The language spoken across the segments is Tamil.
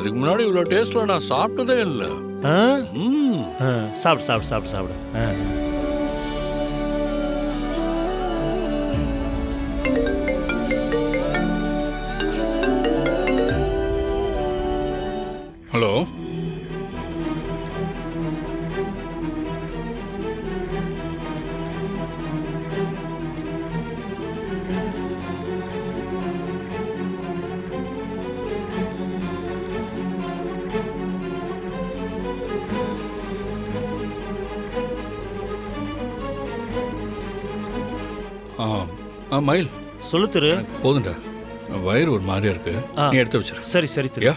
இதுக்கு முன்னாடி இவ்வளோ டேஸ்ட்ல நான் சாப்பிட்டதே இல்லை. சாப்பிடு சாப்பிடு சாப்பிடு சாப்பிடு. ஹலோ, மயில் சொல்லு திரு. போதுண்டா, வயிறு ஒரு மாதிரியா இருக்கு, நீ எடுத்து வச்சிரு. சரி சரி திரு.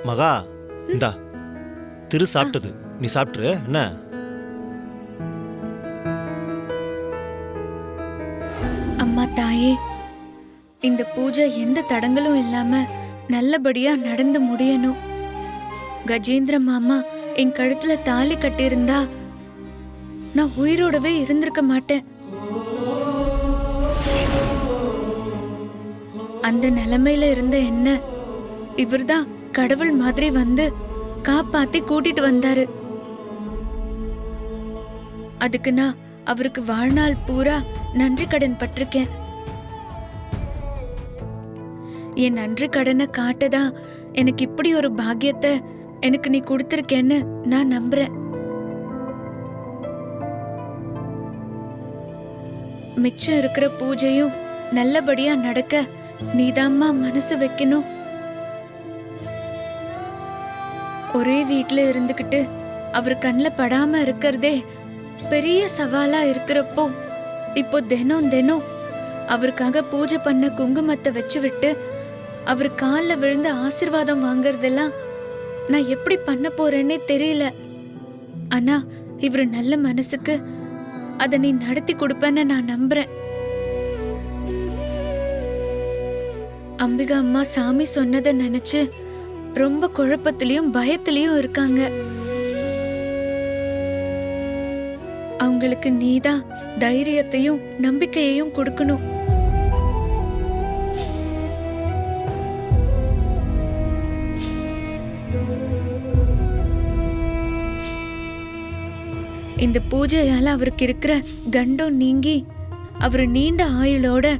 மகா, இந்தா திரு சாப்பிட்டது, நீ சாப்பிட்டுரு. என்ன அம்மா தாயே, இந்த பூஜை எந்த தடங்களும் இல்லாம நல்லபடியா நடந்து முடியணும். கஜேந்திர மாமா என் கழுத்துல தாலி கட்டியிருந்தா நான் உயிரோடவே இருந்திருக்க மாட்டேன். அந்த நிலைமையில இருந்த என்ன இவர்தான் கடவுள் மாதிரி வந்து காப்பாத்தி கூட்டிட்டு வந்தாரு. அதுக்கு நான் அவருக்கு வாழ்நாள் பூரா நன்றி கடன் பட்டிருக்கேன். என் நன்றி கடனை காட்டதான் எனக்கு இப்படி ஒரு பாக்கியத்தை எனக்கு நீ கொடுத்திருக்கேன்னு நான் நம்புறேன். மிச்சம் இருக்கிற பூஜையும் நல்லபடியா நடக்க நீதாம்மா மனசு வைக்கணும். ஒரே வீட்டுல இருந்துகிட்டு அவர் கண்ணில் படாம இருக்கிறதே பெரிய சவாலா இருக்கிறப்போ, இப்போ தினம் தினம் அவருக்காக பூஜை பண்ண குங்குமத்தை வச்சு விட்டு அவர் காலில் விழுந்து ஆசீர்வாதம் வாங்கறதெல்லாம் நான் எப்படி பண்ண போறேன்னே தெரியல. ஆனா இவர் நல்ல மனசுக்கு அதை நீ நடத்தி கொடுப்பேன்னு நான் நம்புறேன். அம்பிகா அம்மா சாமி சொன்னதை நினைச்சு ரொம்ப குழப்பத்திலையும் பயத்திலையும் இருக்காங்க. அவங்களுக்கு நீதான் தைரியத்தையும் நம்பிக்கையையும் கொடுக்கணும். இந்த பூஜையால அவருக்கு இருக்கிற கண்டம் நீங்கி அவர் நீண்ட ஆயுளோட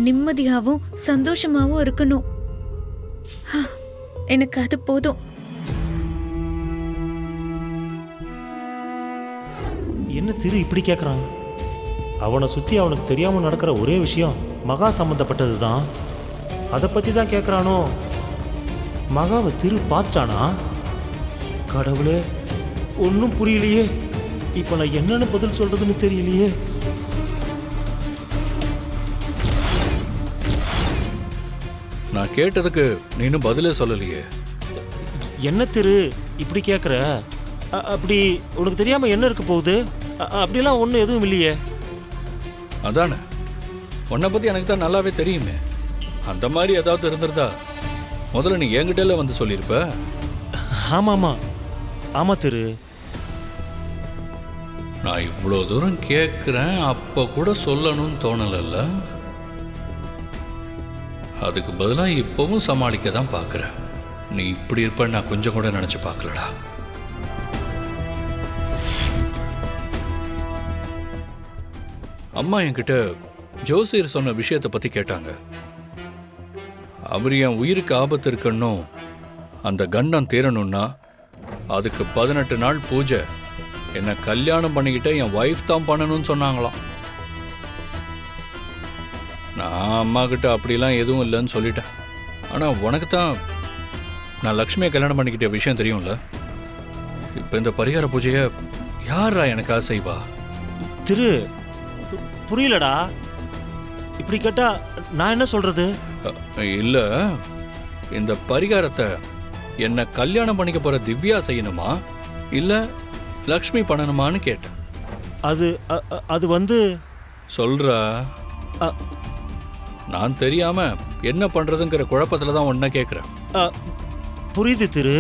நிம்மதியாவும் சந்தோஷமாவும் இருக்கணும். எனக்கு அது போதும். என்ன திரு இப்படி கேட்குறான்? அவனை சுற்றி அவனுக்கு தெரியாமல் நடக்கிற ஒரே விஷயம் மகா சம்மந்தப்பட்டது தான். அதை பற்றி தான் கேட்குறானோ? மகாவை திரு பார்த்துட்டானா? கடவுளே, ஒன்றும் புரியலையே. இப்போ நான் என்னென்னு பதில் சொல்கிறதுன்னு தெரியலையே. நான் கேட்டதுக்கு நீ இன்னும் பதிலே சொல்லலையே. என்ன திரு இப்படி கேட்குற? அப்படி உனக்கு தெரியாமல் என்ன இருக்க போகுது? அப்படிலாம் ஒன்றும் எதுவும் இல்லையே. அதானே, உன்னை பற்றி எனக்கு தான் நல்லாவே தெரியுமே. அந்த மாதிரி ஏதாவது இருந்திருந்தா முதல்ல நீ என்கிட்ட வந்து சொல்லியிருப்ப. ஆமாம் ஆமாம் திரு. நான் இவ்வளோ தூரம் கேட்குறேன், அப்போ கூட சொல்லணும்னு தோணலைல்ல. அதுக்கு பதிலாக இப்போவும் சமாளிக்க தான் பார்க்குறேன். நீ இப்படி இருப்பேன்னு நான் கொஞ்சம் கூட நினச்சி பார்க்கலடா. அம்மா என்கிட்ட ஜோசியர் சொன்ன விஷயத்தை பற்றி கேட்டாங்க. அவர் என் உயிருக்கு ஆபத்து இருக்கணும், அந்த கண்டம் தீரணும்னா அதுக்கு 18 நாள் பூஜை, என்னை கல்யாணம் பண்ணிக்கிட்ட என் ஒய்ஃப் தான் பண்ணணும்னு சொன்னாங்களாம். நான் அம்மா கிட்ட அப்படிலாம் எதுவும் இல்லைன்னு சொல்லிட்டேன். ஆனால் உனக்கு தான் நான் லக்ஷ்மியை கல்யாணம் பண்ணிக்கிட்ட விஷயம் தெரியும்ல. இப்போ இந்த பரிகார பூஜையை யாரா எனக்காக செய்வா? திரு, புரியலடா. இப்படி கேட்டா நான் என்ன சொல்றது? இல்ல, இந்த பரிகாரத்தை என்ன கல்யாணம் பண்ணிக்க போற திவ்யா செய்யணுமா இல்ல லக்ஷ்மி பண்ணணுமான்னு கேட்டேன். அது வந்து சொல்றா. அ, நான் தெரியாம என்ன பண்றதுங்கிற குழப்பத்துல தான் உன்ன கேக்குறேன். புரியுது திரு.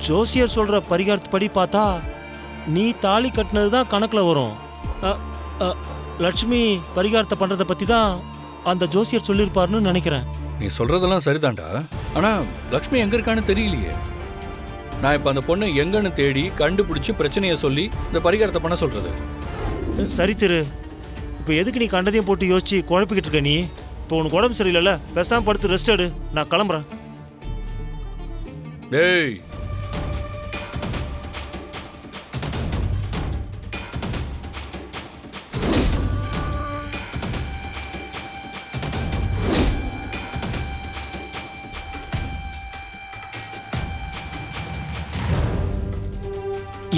ஜோசியர் சொல்ற பரிகாரத்துப்படி பார்த்தா நீ தாலி கட்டினது தான் கணக்கில் வரும். லட்சுமி பரிகாரத்தை பண்றதை பத்தி தான் அந்த ஜோசியர் சொல்லியிருப்பாருன்னு நினைக்கிறேன். நீ சொல்றதெல்லாம் சரிதான்டா, ஆனா லக்ஷ்மி எங்க இருக்கான்னு தெரியலையே. நான் இப்ப அந்த பொண்ணை எங்கன்னு தேடி கண்டுபிடிச்சு பிரச்சனையை சொல்லி இந்த பரிகாரத்தை பண்ண சொல்றது. சரி திரு, இப்போ எதுக்கு நீ கண்டதையும் போட்டு யோசிச்சு குழப்பிக்கிட்டு இருக்க? நீ இப்போ உனக்கு உடம்பு சரியில்லைல்ல, பேசாம படுத்து ரெஸ்ட் எடு. நான் கிளம்புறேன். டேய்,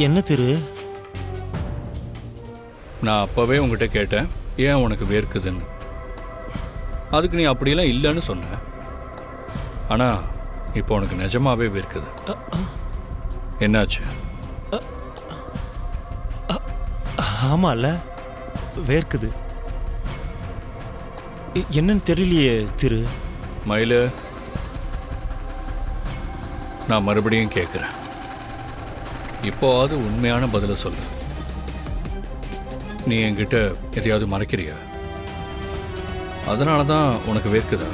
என்ன திரு? நான் அப்பவே உங்ககிட்ட கேட்டேன் ஏன் உனக்கு வேர்க்குதுன்னு. அதுக்கு நீ அப்படியெல்லாம் இல்லைன்னு சொன்ன. ஆனா இப்போ உனக்கு நிஜமாவே வேர்க்குது. என்னாச்சு? ஆமால, வேர்க்குது. என்னன்னு தெரியலையே திரு. மயிலு, நான் மறுபடியும் கேட்குறேன், இப்போவாது உண்மையான பதிலை சொல்லு. நீ என்கிட்ட எதையாவது மறைக்கிறியா? அதனால தான் உனக்கு வேர்க்குதா?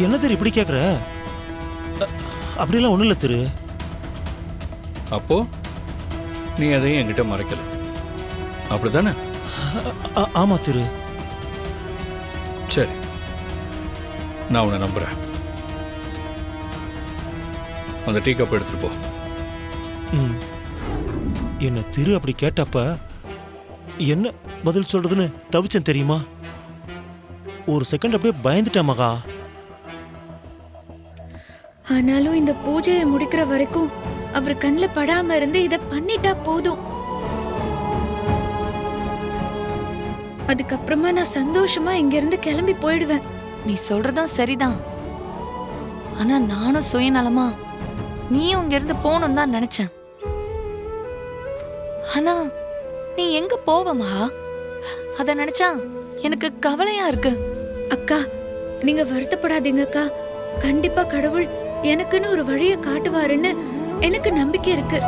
என்ன திரு இப்படி கேட்குற? அப்படிலாம் ஒன்றும் இல்லை திரு. அப்போ நீ எதையும் என்கிட்ட மறைக்கல, அப்படித்தானே? ஆமா திரு. சரி, நான் உன்னை நம்புறேன். அந்த டீ கப் எடுத்துட்டு போ. என்ன திரு அப்படி கேட்டப்ப என்ன பதில் சொல்றதுன்னு தவிச்சேன் தெரியுமா? ஒரு செகண்ட் அப்படியே பயந்துட்டேன் மகா. ஆனாலும் இந்த பூஜையை முடிக்கிற வரைக்கும் அவர் கண்ணில் படாம இருந்து இதை பண்ணிட்டா போதும். அதுக்கப்புறமா நான் சந்தோஷமா இங்க இருந்து கிளம்பி போயிடுவேன். நீ சொல்றதும் சரிதான். ஆனா நானும் சுயநலமா நீயும் இங்க இருந்து போகணும் தான் நினைச்சேன். ஆனா நீ எங்க போவ மகா? அத நினைச்சா எனக்கு கவலையா இருக்கு. அக்கா, நீங்க வருத்தப்படாதீங்க அக்கா. கண்டிப்பா கடவுள் எனக்குன்னு ஒரு வழியை காட்டுவாருன்னு எனக்கு நம்பிக்கை இருக்கு.